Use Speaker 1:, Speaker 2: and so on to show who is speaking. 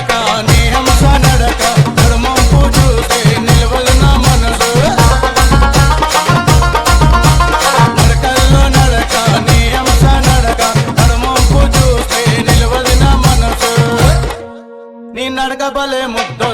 Speaker 1: నడక నీ హంస నడక ధర్మంపు చూస్తే నిలవదు నా మనసు నడకల్లో నడక నీ హంస నడక ధర్మంపు చూస్తే నిలవదు నా మనసు నీ నడక భలే ముద్దు